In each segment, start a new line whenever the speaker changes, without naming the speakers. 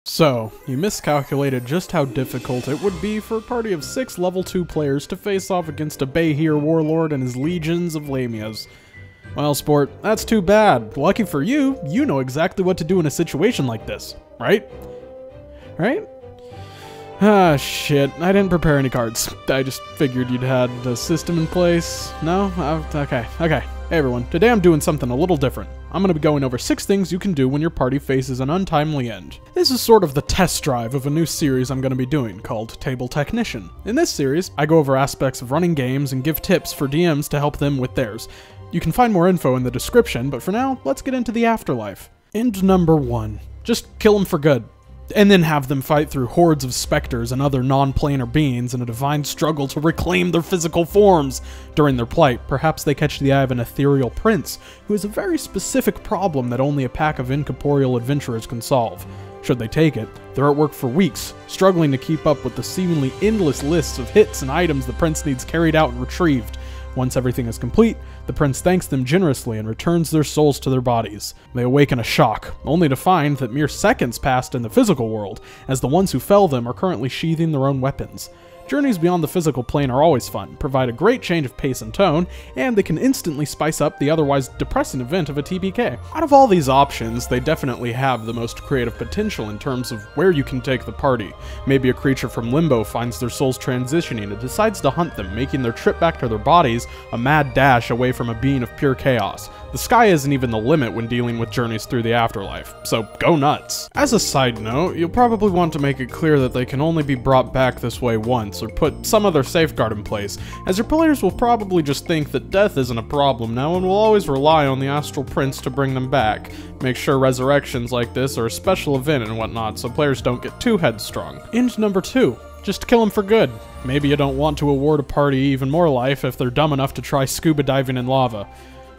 So, you miscalculated just how difficult it would be for a party of 6 level 2 players to face off against a Bahir warlord and his legions of lamias. Well, sport, that's too bad. Lucky for you, you know exactly what to do in a situation like this, right? Right? Ah, shit. I didn't prepare any cards. I just figured you'd had a system in place. No? Okay. Hey everyone, today I'm doing something a little different. I'm going to be going over 6 things you can do when your party faces an untimely end. This is sort of the test drive of a new series I'm going to be doing, called Table Technician. In this series, I go over aspects of running games and give tips for DMs to help them with theirs. You can find more info in the description, but for now, let's get into the Afterlife. End number 1. Just kill them for good. And then have them fight through hordes of specters and other non-planar beings in a divine struggle to reclaim their physical forms. During their plight, perhaps they catch the eye of an ethereal prince, who has a very specific problem that only a pack of incorporeal adventurers can solve. Should they take it, they're at work for weeks, struggling to keep up with the seemingly endless lists of hits and items the prince needs carried out and retrieved. Once everything is complete, the prince thanks them generously and returns their souls to their bodies. They awaken a shock, only to find that mere seconds passed in the physical world, as the ones who fell them are currently sheathing their own weapons. Journeys beyond the physical plane are always fun, provide a great change of pace and tone, and they can instantly spice up the otherwise depressing event of a TPK. Out of all these options, they definitely have the most creative potential in terms of where you can take the party. Maybe a creature from Limbo finds their souls transitioning and decides to hunt them, making their trip back to their bodies a mad dash away from a being of pure chaos. The sky isn't even the limit when dealing with journeys through the afterlife, so go nuts. As a side note, you'll probably want to make it clear that they can only be brought back this way once, or put some other safeguard in place, as your players will probably just think that death isn't a problem now and will always rely on the astral prince to bring them back. Make sure resurrections like this are a special event and whatnot, so players don't get too headstrong. End number 2. Just kill them for good. Maybe you don't want to award a party even more life if they're dumb enough to try scuba diving in lava,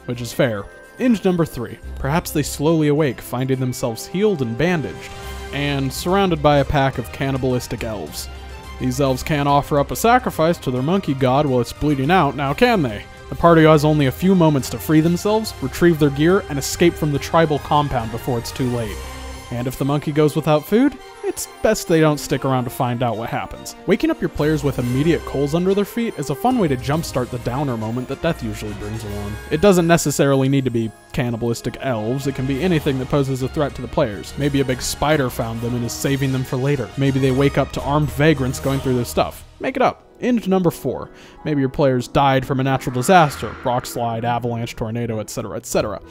which is fair. End number 3. Perhaps they slowly awake, finding themselves healed and bandaged, and surrounded by a pack of cannibalistic elves. These elves can't offer up a sacrifice to their monkey god while it's bleeding out, now can they? The party has only a few moments to free themselves, retrieve their gear, and escape from the tribal compound before it's too late. And if the monkey goes without food, it's best they don't stick around to find out what happens. Waking up your players with immediate coals under their feet is a fun way to jumpstart the downer moment that death usually brings along. It doesn't necessarily need to be cannibalistic elves, it can be anything that poses a threat to the players. Maybe a big spider found them and is saving them for later. Maybe they wake up to armed vagrants going through their stuff. Make it up. End number 4. Maybe your players died from a natural disaster, rock slide, avalanche, tornado, etc., etc.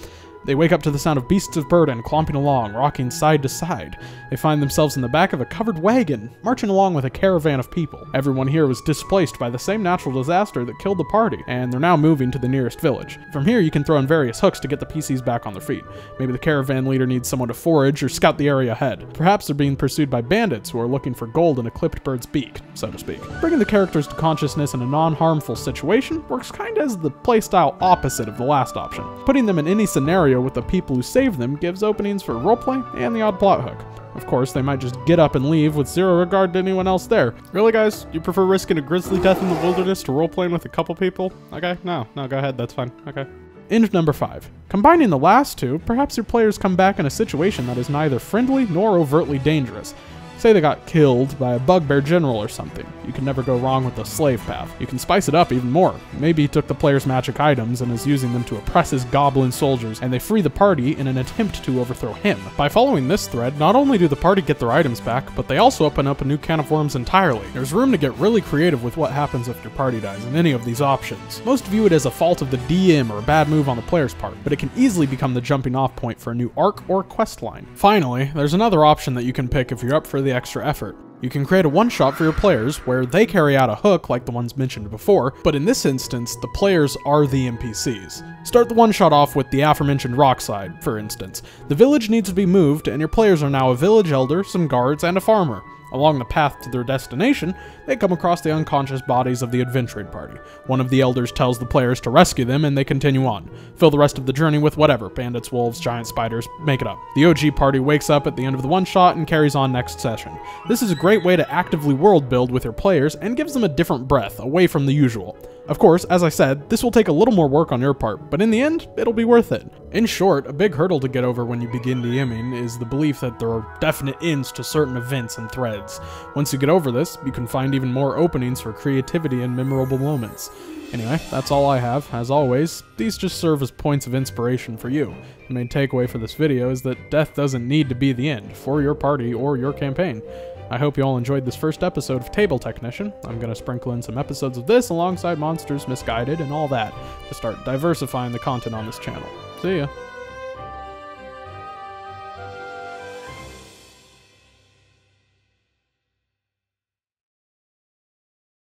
They wake up to the sound of beasts of burden clomping along, rocking side to side. They find themselves in the back of a covered wagon, marching along with a caravan of people. Everyone here was displaced by the same natural disaster that killed the party, and they're now moving to the nearest village. From here, you can throw in various hooks to get the PCs back on their feet. Maybe the caravan leader needs someone to forage or scout the area ahead. Perhaps they're being pursued by bandits who are looking for gold in a clipped bird's beak, so to speak. Bringing the characters to consciousness in a non-harmful situation works kinda as the playstyle opposite of the last option. Putting them in any scenario with the people who save them gives openings for roleplay and the odd plot hook. Of course, they might just get up and leave with zero regard to anyone else there. Really, guys? You prefer risking a grisly death in the wilderness to roleplaying with a couple people? Okay, no, go ahead, that's fine. Okay. End number 5. Combining the last two, perhaps your players come back in a situation that is neither friendly nor overtly dangerous. Say they got killed by a bugbear general or something. You can never go wrong with the slave path. You can spice it up even more. Maybe he took the player's magic items and is using them to oppress his goblin soldiers, and they free the party in an attempt to overthrow him. By following this thread, not only do the party get their items back, but they also open up a new can of worms entirely. There's room to get really creative with what happens if your party dies in any of these options. Most view it as a fault of the DM or a bad move on the player's part, but it can easily become the jumping off point for a new arc or quest line. Finally, there's another option that you can pick if you're up for the extra effort. You can create a one-shot for your players where they carry out a hook like the ones mentioned before, but in this instance, the players are the NPCs. Start the one-shot off with the aforementioned rockside, for instance. The village needs to be moved, and your players are now a village elder, some guards, and a farmer. Along the path to their destination, they come across the unconscious bodies of the adventuring party. One of the elders tells the players to rescue them, and they continue on. Fill the rest of the journey with whatever, bandits, wolves, giant spiders, make it up. The OG party wakes up at the end of the one-shot and carries on next session. This is a great way to actively world build with your players and gives them a different breath, away from the usual. Of course, as I said, this will take a little more work on your part, but in the end, it'll be worth it. In short, a big hurdle to get over when you begin DMing is the belief that there are definite ends to certain events and threads. Once you get over this, you can find even more openings for creativity and memorable moments. Anyway, that's all I have. As always, these just serve as points of inspiration for you. The main takeaway for this video is that death doesn't need to be the end for your party or your campaign. I hope you all enjoyed this first episode of Table Technician. I'm going to sprinkle in some episodes of this alongside Monsters, Misguided, and all that to start diversifying the content on this channel. See ya!